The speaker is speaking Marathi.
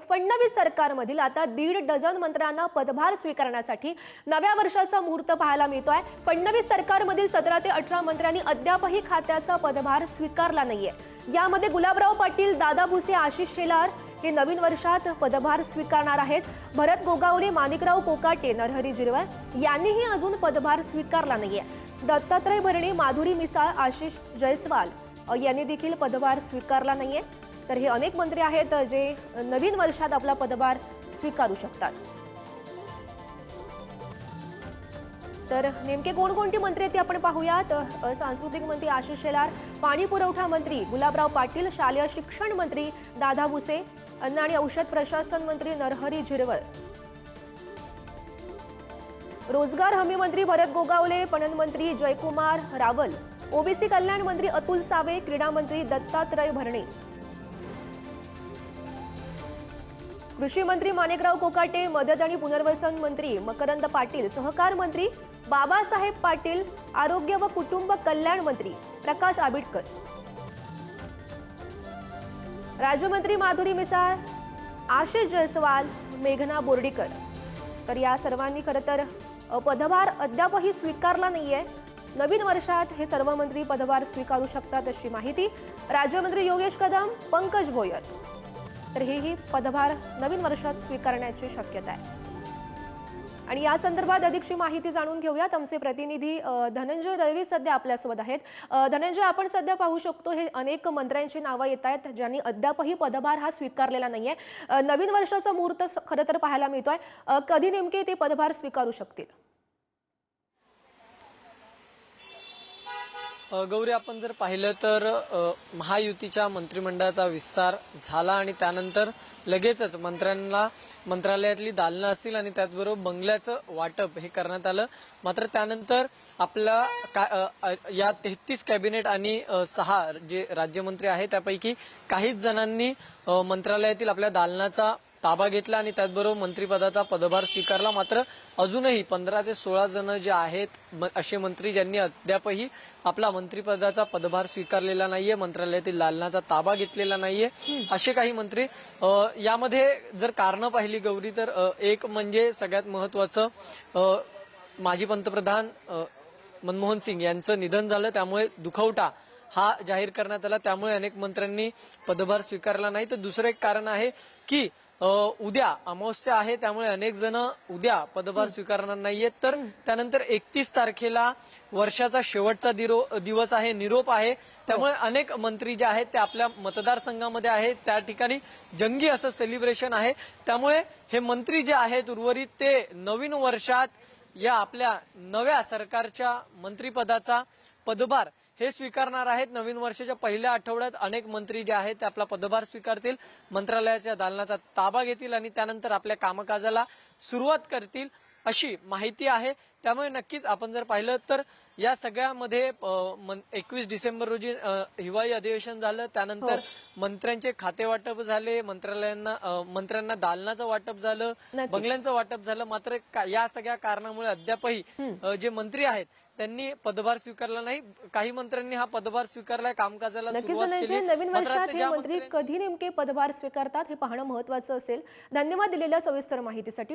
फडणवीस सरकारमधील आता 1.5 डझन मंत्र्यांना पदभार स्वीकारण्यासाठी नव्या वर्षाचा मुहूर्त पाहायला मिळतोय। फडणवीस सरकारमधील 17 ते 18 मंत्र्यांनी अद्यापही खात्याचा पदभार स्वीकारला नाहीये। यामध्ये गुलाबराव पाटील, दादा भुसे, आशिष शेलार हे नवीन वर्षात पदभार स्वीकारणार आहेत। भरत गोगावले, माणिकराव कोकाटे, नरहरी झिरवळ यांनीही अजून पदभार स्वीकारला नाहीये। दत्तात्रय भरणे, माधुरी मिसाळ, आशिष जयस्वाल यांनी देखील पदभार स्वीकारला नाहीये। तर हे अनेक मंत्री आहेत जे नवीन वर्षात आपला पदभार स्वीकारू शकतात। तर नेमके कोणकोणती मंत्री ते आपण पाहूयात। सांस्कृतिक मंत्री आशिष शेलार, पाणी पुरवठा मंत्री गुलाबराव पाटील, शालेय शिक्षण मंत्री दादा भुसे, अन्न आणि औषध प्रशासन मंत्री नरहरी झिरवळ, रोजगार हमी मंत्री भरत गोगावले, पणन मंत्री जयकुमार रावल, ओबीसी कल्याण मंत्री अतुल सावे, क्रीडा मंत्री दत्तात्रय भरणे, कृषी मंत्री माणिकराव कोकाटे, मदत आणि पुनर्वसन मंत्री मकरंद पाटील, सहकार मंत्री बाबासाहेब पाटील, आरोग्य व कुटुंब कल्याण मंत्री प्रकाश आबिटकर, राज्यमंत्री माधुरी मिसाळ, आशिष जयस्वाल, मेघना बोर्डीकर। तर या सर्वांनी खरं तर पदभार अद्यापही स्वीकारला नाहीये। नवीन वर्षात हे सर्व मंत्री पदभार स्वीकारू शकतात अशी माहिती राज्यमंत्री योगेश कदम, पंकज भोयर तर हेही पदभार नवीन वर्षात स्वीकारण्याची शक्यता आहे। आणि या संदर्भात अधिकची माहिती जाणून घेऊयात। आमचे प्रतिनिधी धनंजय दळवी सध्या आपल्यासोबत आहेत। धनंजय, आपण सध्या पाहू शकतो हे अनेक मंत्र्यांची नावं येत आहेत ज्यांनी अद्यापही पदभार हा स्वीकारलेला नाहीये। नवीन वर्षाचा मुहूर्त खरं तर पाहायला मिळतोय। कधी नेमके ते पदभार स्वीकारू शकतील? गौरी, आपण जर पाहिलं तर महायुतीच्या मंत्रिमंडळाचा विस्तार झाला आणि त्यानंतर लगेचच मंत्रालयातली दालनं असतील आणि त्याचबरोबर बंगल्याचं वाटप हे करण्यात आलं। मात्र त्यानंतर आपला या 33 कॅबिनेट आणि 6 जे राज्यमंत्री आहेत त्यापैकी काहीच जणांनी मंत्रालयातील आपल्या दालनाचा ताबा घेतला आणि त्याचबरोबर मंत्रिपदाचा पदभार स्वीकारला। मात्र अजूनही 15 ते 16 जण जे आहेत असे मंत्री ज्यांनी अद्यापही आपला मंत्रिपदाचा पदभार स्वीकारलेला नाहीये, मंत्रालयातील दालनाचा ताबा घेतलेला नाहीये असे काही मंत्री। यामध्ये जर कारणं पाहिली गौरी तर एक म्हणजे सगळ्यात महत्वाचं माजी पंतप्रधान मनमोहन सिंग यांचं निधन झालं, त्यामुळे दुखवटा हा जाहीर करण्यात आला, त्यामुळे अनेक मंत्र्यांनी पदभार स्वीकारला नाही। तर दुसरं एक कारण आहे की उद्या अमावस्या आहे, त्यामुळे अनेक जण उद्या पदभार स्वीकारणार नाहीयेत। तर त्यानंतर 31 तारखेला वर्षाचा शेवटचा दिवस आहे, निरोप आहे, त्यामुळे अनेक मंत्री जे आहेत ते आपल्या मतदारसंघामध्ये आहेत, त्या ठिकाणी जंगी असं सेलिब्रेशन आहे। त्यामुळे हे मंत्री जे आहेत उर्वरित ते नवीन वर्षात या आपल्या नव्या सरकारच्या मंत्रिपदाचा पदभार हे स्वीकारणार आहेत। नवीन वर्षाच्या पहिल्या आठवड्यात अनेक मंत्री जे आहेत ते आपला पदभार स्वीकारतील, मंत्रालयाच्या दालनाचा ताबा घेतील आणि त्यानंतर आपल्या कामकाजाला सुरुवात करतील अशी माहिती आहे। त्यामुळे नक्कीच आपण जर पाहिलं तर या सगळ्यामध्ये 21 डिसेंबर रोजी हिवाळी अधिवेशन झालं, त्यानंतर मंत्र्यांचे खाते वाटप झाले, मंत्र्यांना दालनाचं वाटप झालं, बंगल्यांचं वाटप झालं। मात्र या सगळ्या कारणामुळे अद्यापही जे मंत्री आहेत त्यांनी पदभार स्वीकारला नाही। काही मंत्र्यांनी हा पदभार स्वीकारलाय, कामकाजाला सुरुवात केली। नवीन वर्षात हे मंत्री कधी नेमके पदभार स्वीकारतात हे पाहणं महत्त्वाचं असेल। धन्यवाद दिलेल्या सविस्तर माहितीसाठी।